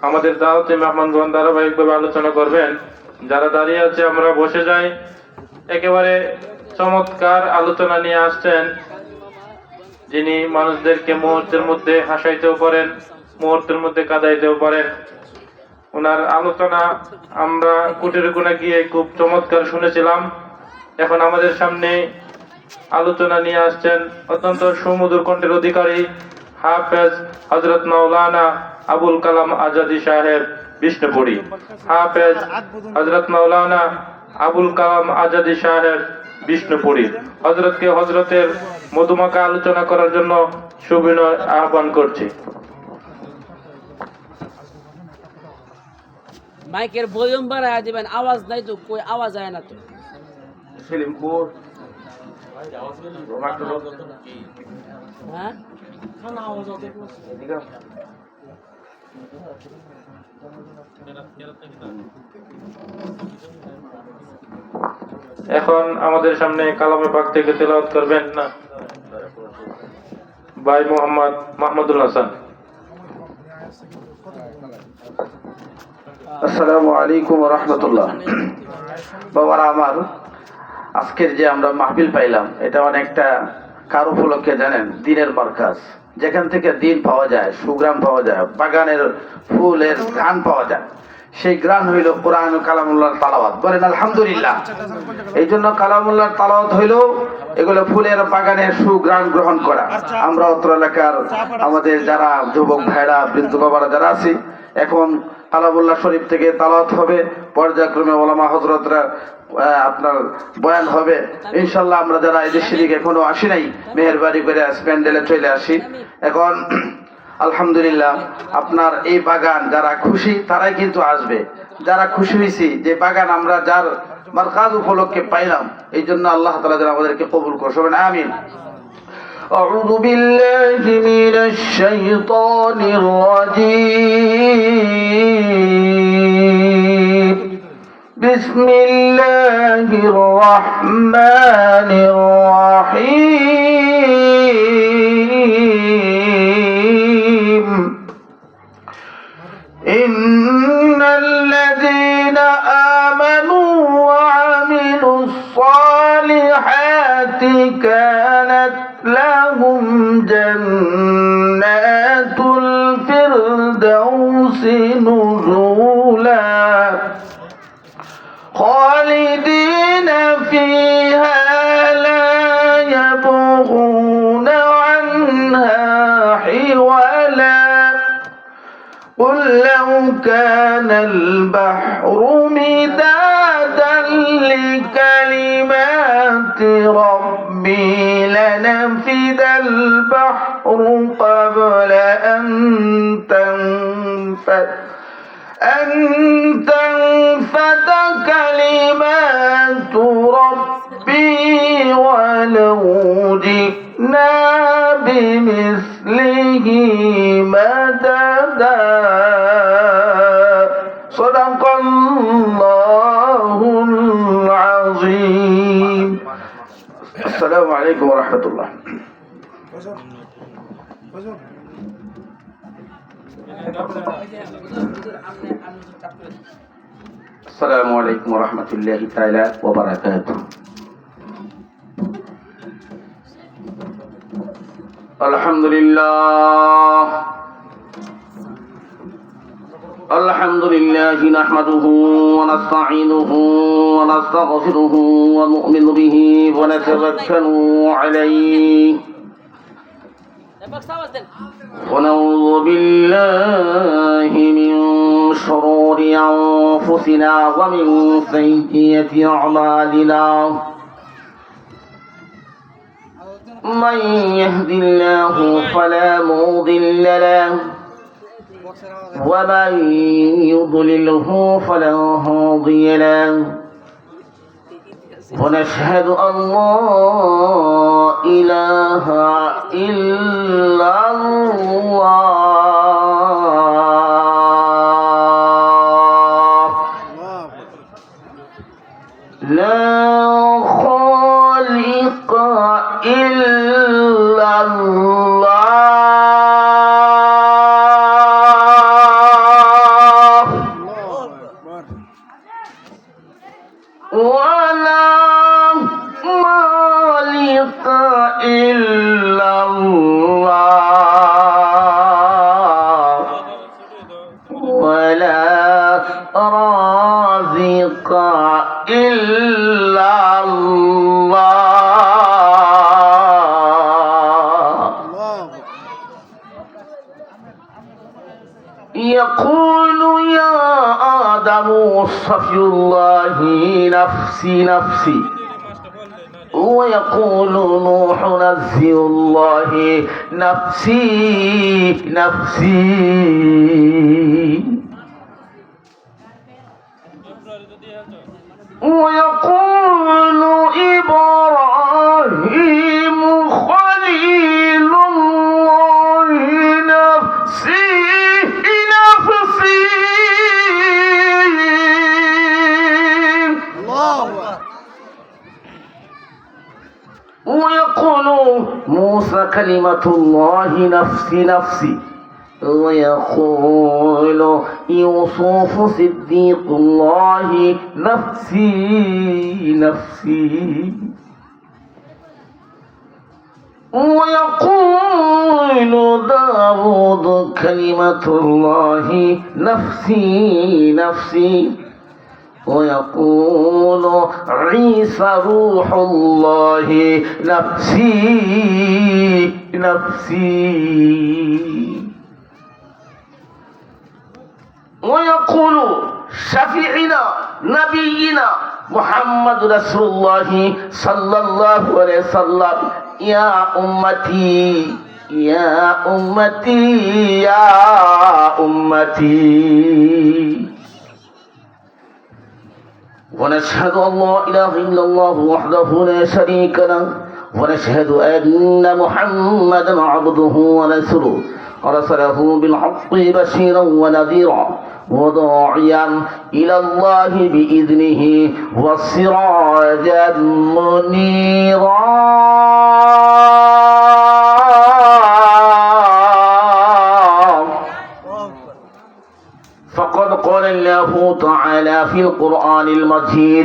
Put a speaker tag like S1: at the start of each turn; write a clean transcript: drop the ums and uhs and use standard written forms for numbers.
S1: আমাদের দাওয়াতে মেহমানগণ ধারাবাহিকভাবে আলোচনা করবেন। যারা দাঁড়িয়ে আছে আমরা বসে যাই। একেবারে চমৎকার আলোচনা নিয়ে আসছেন, যিনি মানুষদেরকে মুহূর্তের মধ্যে হাসাইতেও পারেন, মুহূর্তের মধ্যে কাঁদাইতেও পারেন। ওনার আলোচনা আমরা কুটিরে কোণে গিয়ে খুব চমৎকার শুনেছিলাম। এখন আমাদের সামনে আলোচনা নিয়ে আসছেন অত্যন্ত সুমধুর কণ্ঠের অধিকারী হাফেজ হযরত মাওলানা আবুল কালাম আজাদি সাহেব বিষ্ণুপুরী। হাফেজ হযরত মাওলানা আবুল কালাম আজাদি সাহেব বিষ্ণুপুরী হযরতের মধুমাখা আলোচনা করার জন্য সুবিনয় আহ্বান করছি।
S2: মাইকের ভলিউম বাড়ায় দিবেন, আওয়াজ নাই তো, কই আওয়াজ আয় না তো।
S1: সেলিমপুর
S2: হ্যাঁ,
S1: এখন আমাদের সামনে কালামে পাক থেকে তেলাওয়াত করবেন না ভাই মোহাম্মদ মাহমুদুল হাসান।
S3: আসসালামু আলাইকুম ওয়া রাহমাতুল্লাহ। বাবারা আমার, আজকের যে আমরা মাহফিল পাইলাম, এটা অনেকটা কার উপলক্ষে জানেন? দিনের মার্কাজ, যেখান থেকে দিন পাওয়া যায়, সুগ্রাম পাওয়া যায়, বাগানের ফুলের ঘ্রাণ পাওয়া যায়। সেই ঘ্রাণ হইল কোরআন ও কালামুল্লাহর তালাওয়াত। বলেন আলহামদুলিল্লাহ। এই জন্য কালামুল্লাহর তালাওয়াত হইল এগুলো ফুলের বাগানের সুগ্রাণ গ্রহণ করা। আমরা অত্র এলাকার আমাদের যারা যুবক ভাইরা, বৃদ্ধ বাবারা যারা আছি, এখন কালামুল্লাহ শরীফ থেকে তালাওয়াত হবে, পর্যায়ক্রমে ওলামা হযরতরা আপনার বয়ান হবে ইনশাল্লাহ। আমরা যারা এই দেশের দিকে এখনো আসি নাই, মেহেরবানি করে প্যান্ডেলে চলে আসি। এখন আলহামদুলিল্লাহ, আপনার এই বাগান যারা খুশি তারাই কিন্তু আসবে। যারা খুশি হয়েছি যে বাগান আমরা যার মারকাজ উপলক্ষে পাইলাম, এই জন্য আল্লাহ তাআলা যেন আমাদেরকে কবুল করে, সবাই আমিন। أعوذ بالله من الشيطان الرجيم. بسم الله الرحمن الرحيم. إن الذين آمنوا وعملوا الصالحات كانت لهم جنات الفردوس نزلا خالدين فيها لا يبغون عنها حولا. قل لو كان البحر مدادا لكلمات ربي لنفد البحر قبل أن تنفد كلمات ربي ولو جئنا بمثله مددا. صدق الله العظيم. السلام عليكم ورحمة الله. السلام عليكم ورحمة الله تعالى وبركاته. الحمد لله نحمده ونستعينه ونستغفره ونؤمن به ونتوكل عليه ونعوذ بالله من شرور أنفسنا ومن سيئات أعمالنا. من يهد الله فلا مضل له ومن يضلله فلا هادي له. ونشهد أن لا إله إلا الله. لا خالق إلا الله. ولا رازق إلا الله يقول يا آدم صفي الله نفسي نفسي ويقول نوح نزي الله نفسي نفسي ويقول إبراهيم خليل الله نفسي نفسي ويقول موسى كلمة الله نفسي نفسي ويقول يوسف صديق الله نفسي نفسي ويقول داود كلمة الله نفسي نفسي ويقول عيسى روح الله نفسي نفسي ويقول شفيعنا نبينا محمد رسول الله صلى الله عليه وسلم يا أمتي يا أمتي يا أمتي ونشهد أن لا إله إلا الله وحده لا شريك له ونشهد أن محمدا عبده ورسوله أرسله بالحق بشيرا ونذيرا وداعيا إلى الله بإذنه وسراجا منيرا فقد قال الله تعالى في القرآن المجيد